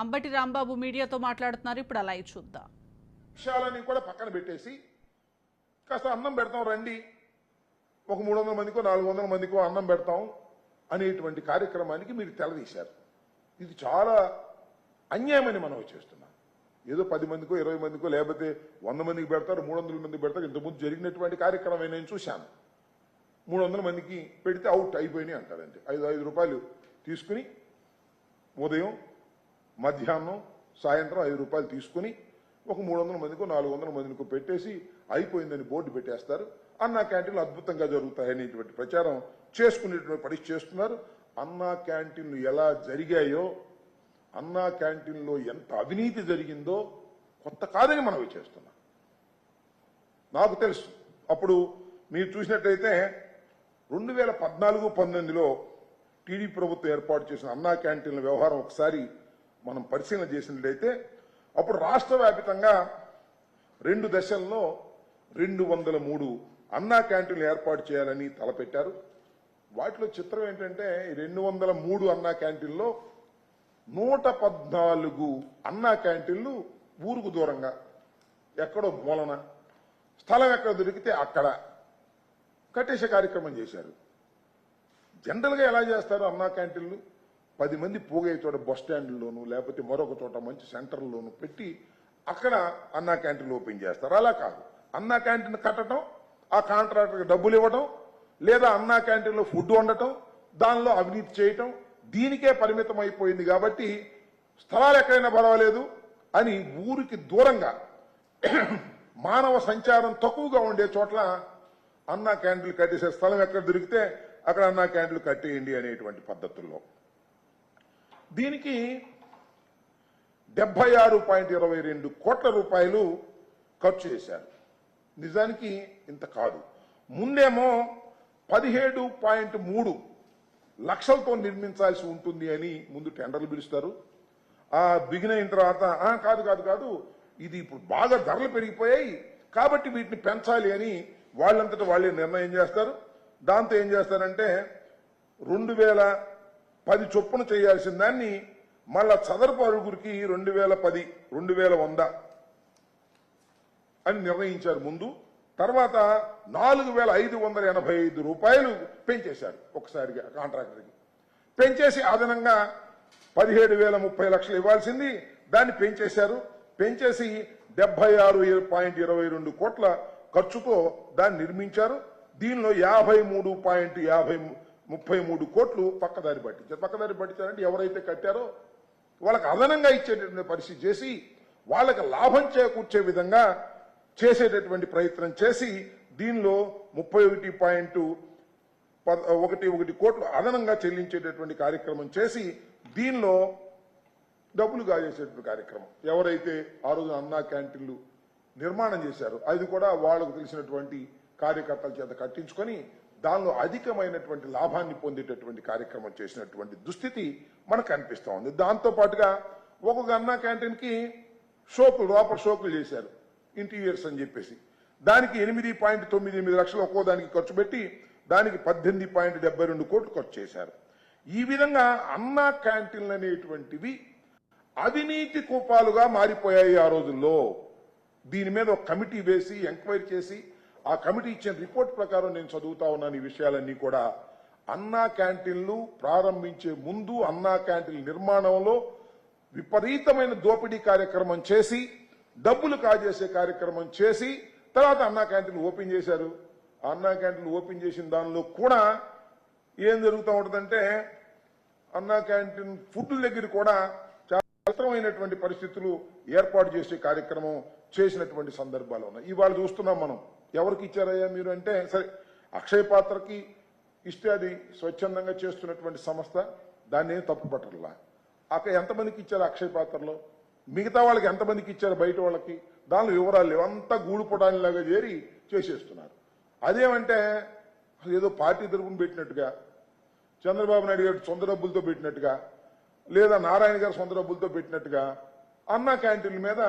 అంబటి రాంబాబు మీడియాతో మాట్లాడుతున్నారు. ఇప్పుడు అలా చూద్దాం. విషయాలని కూడా పక్కన పెట్టేసి కాస్త అన్నం పెడతాం రండి, ఒక 300 మందికో 400 మందికో అన్నం పెడతాం అనేటువంటి కార్యక్రమానికి మీరు తెలదీశారు. ఇది చాలా అన్యాయమని మనం చేస్తున్నాం. ఏదో 10 మందికో 20 మందికో లేకపోతే 100 మందికి పెడతారు, 300 మందికి పెడతారు. ఇంతకుముందు జరిగినటువంటి కార్యక్రమం నేను చూశాను. 300 మందికి పెడితే అవుట్ అయిపోయినాయి అంటారండి. 5 రూపాయలు తీసుకుని ఉదయం మధ్యాహ్నం సాయంత్రం 5 రూపాయలు తీసుకుని ఒక 300 మందికో 400 మందికో పెట్టేసి అయిపోయిందని బోర్డు పెట్టేస్తారు. అన్నా క్యాంటీన్లు అద్భుతంగా జరుగుతాయనేటువంటి ప్రచారం చేసుకునేటువంటి పరిస్థితి చేస్తున్నారు. అన్నా క్యాంటీన్లు ఎలా జరిగాయో, అన్నా క్యాంటీన్లో ఎంత అవినీతి జరిగిందో కొత్త కాదని మనం చేస్తున్నాం. నాకు తెలుసు. అప్పుడు మీరు చూసినట్టయితే 2014-19లో టీడీపీ ప్రభుత్వం ఏర్పాటు చేసిన అన్నా క్యాంటీన్ల వ్యవహారం ఒకసారి మనం పరిశీలన చేసినట్లయితే అప్పుడు రాష్ట్ర వ్యాప్తంగా 2 దశల్లో 203 అన్నా క్యాంటీన్లు ఏర్పాటు చేయాలని తలపెట్టారు. వాటిలో చిత్రం ఏంటంటే 203 అన్నా క్యాంటీన్లో 114 అన్నా క్యాంటీన్లు ఊరుకు దూరంగా ఎక్కడో మూలన స్థలం ఎక్కడ దొరికితే అక్కడ కట్టేసే కార్యక్రమం చేశారు. జనరల్గా ఎలా చేస్తారు అన్నా క్యాంటీన్లు? 10 మంది పోగే చోట బస్ స్టాండ్లోను లేకపోతే మరొక చోట మంచి సెంటర్లోను పెట్టి అక్కడ అన్నా క్యాంటీన్లు ఓపెన్ చేస్తారు. అలా కాదు, అన్నా క్యాంటీన్ కట్టడం, ఆ కాంట్రాక్టర్కి డబ్బులు ఇవ్వడం, లేదా అన్నా క్యాంటీన్లో ఫుడ్ వండటం, దానిలో అవినీతి చేయటం, దీనికే పరిమితం అయిపోయింది. కాబట్టి స్థలాలు ఎక్కడైనా పర్వాలేదు అని ఊరికి దూరంగా మానవ సంచారం తక్కువగా ఉండే చోట్ల అన్నా క్యాంటీన్లు కట్టేసే స్థలం ఎక్కడ దొరికితే అక్కడ అన్నా క్యాంటీన్లు కట్టేయండి అనేటువంటి పద్ధతుల్లో దీనికి 76.22 కోట్ల రూపాయలు ఖర్చు చేశారు. నిజానికి ఇంత కాదు. ముందేమో 17.3 లక్షలతో నిర్మించాల్సి ఉంటుంది అని ముందు టెండర్లు పిలుస్తారు. ఆ బిగిన్ అయిన తర్వాత కాదు ఇది ఇప్పుడు బాగా ధరలు పెరిగిపోయాయి కాబట్టి వీటిని పెంచాలి అని వాళ్ళంతటా వాళ్ళే నిర్ణయం చేస్తారు. దాంతో ఏం చేస్తారంటే 2010 చొప్పున చేయాల్సిన దాన్ని మళ్ళా చదరపు అరుగురికి 2010 2100 అని నిర్ణయించారు ముందు. తర్వాత 4,585 రూపాయలు పెంచేశారు ఒకసారిగా కాంట్రాక్టర్కి. పెంచేసి అదనంగా 17,030 లక్షలు ఇవ్వాల్సింది దాన్ని పెంచేశారు. పెంచేసి 76.22 కోట్ల ఖర్చుతో దాన్ని నిర్మించారు. దీనిలో 53.33 కోట్లు పక్కదారి పట్టించారు. పక్కదారి పట్టించారంటే ఎవరైతే కట్టారో వాళ్ళకి అదనంగా ఇచ్చేటటువంటి పరిస్థితి చేసి వాళ్ళకి లాభం చేకూర్చే విధంగా చేసేటటువంటి ప్రయత్నం చేసి దీనిలో 31.11 కోట్లు అదనంగా చెల్లించేటటువంటి కార్యక్రమం చేసి దీనిలో డబ్బులు గాజేసేటువంటి కార్యక్రమం. ఎవరైతే ఆ రోజు అన్నా క్యాంటీన్లు నిర్మాణం చేశారో అది కూడా వాళ్లకు తెలిసినటువంటి కార్యకర్తల చేత కట్టించుకొని దానిలో అధికమైనటువంటి లాభాన్ని పొందేటటువంటి కార్యక్రమం చేసినటువంటి దుస్థితి మనకు కనిపిస్తూ ఉంది. దాంతో పాటుగా ఒక్కొక్క అన్నా క్యాంటీన్ కి లోపల షోకులు చేశారు, ఇంటీరియర్స్ అని చెప్పేసి. దానికి 8.98 లక్షలు ఒక్కో దానికి ఖర్చు పెట్టి దానికి 18.72 కోట్లు ఖర్చు చేశారు. ఈ విధంగా అన్నా క్యాంటీన్లు అనేటువంటివి అవినీతి కూపాలుగా మారిపోయాయి ఆ రోజుల్లో. దీని మీద ఒక కమిటీ వేసి ఎంక్వైరీ చేసి ఆ కమిటీ ఇచ్చిన రిపోర్ట్ ప్రకారం నేను చదువుతా ఉన్నాను ఈ విషయాలన్నీ కూడా. అన్నా క్యాంటీన్లు ప్రారంభించే ముందు అన్నా క్యాంటీన్ల నిర్మాణంలో విపరీతమైన దోపిడీ కార్యక్రమం చేసి డబ్బులు కాజేసే కార్యక్రమం చేసి తర్వాత అన్నా క్యాంటీన్లు ఓపెన్ చేశారు. అన్నా క్యాంటీన్లు ఓపెన్ చేసిన దానిలో కూడా ఏం జరుగుతూ ఉంటుందంటే అన్నా క్యాంటీన్ ఫుడ్ దగ్గర కూడా చాలా కష్టమైనటువంటి పరిస్థితులు ఏర్పాటు చేసే కార్యక్రమం చేసినటువంటి సందర్భాలు ఉన్నాయి. ఇవాళ చూస్తున్నాం మనం. ఎవరికి ఇచ్చారయ్యా మీరు అంటే, సరే అక్షయ పాత్రకి ఇస్తే అది స్వచ్ఛందంగా చేస్తున్నటువంటి సంస్థ, దాన్ని ఏం తప్పు పట్టరులా. అక్కడ ఎంతమందికి ఇచ్చారు అక్షయ పాత్రలో, మిగతా వాళ్ళకి ఎంతమందికి ఇచ్చారు బయట వాళ్ళకి, దానిలో వివరాలు లేవు. అంతా గూడుపుటానిలాగా చేరి చేసేస్తున్నారు. అదేమంటే ఏదో పార్టీ తరపున పెట్టినట్టుగా, చంద్రబాబు నాయుడు గారు సొంత డబ్బులతో పెట్టినట్టుగా, లేదా నారాయణ గారు సొంత డబ్బులతో పెట్టినట్టుగా అన్నా క్యాంటీన్ల మీద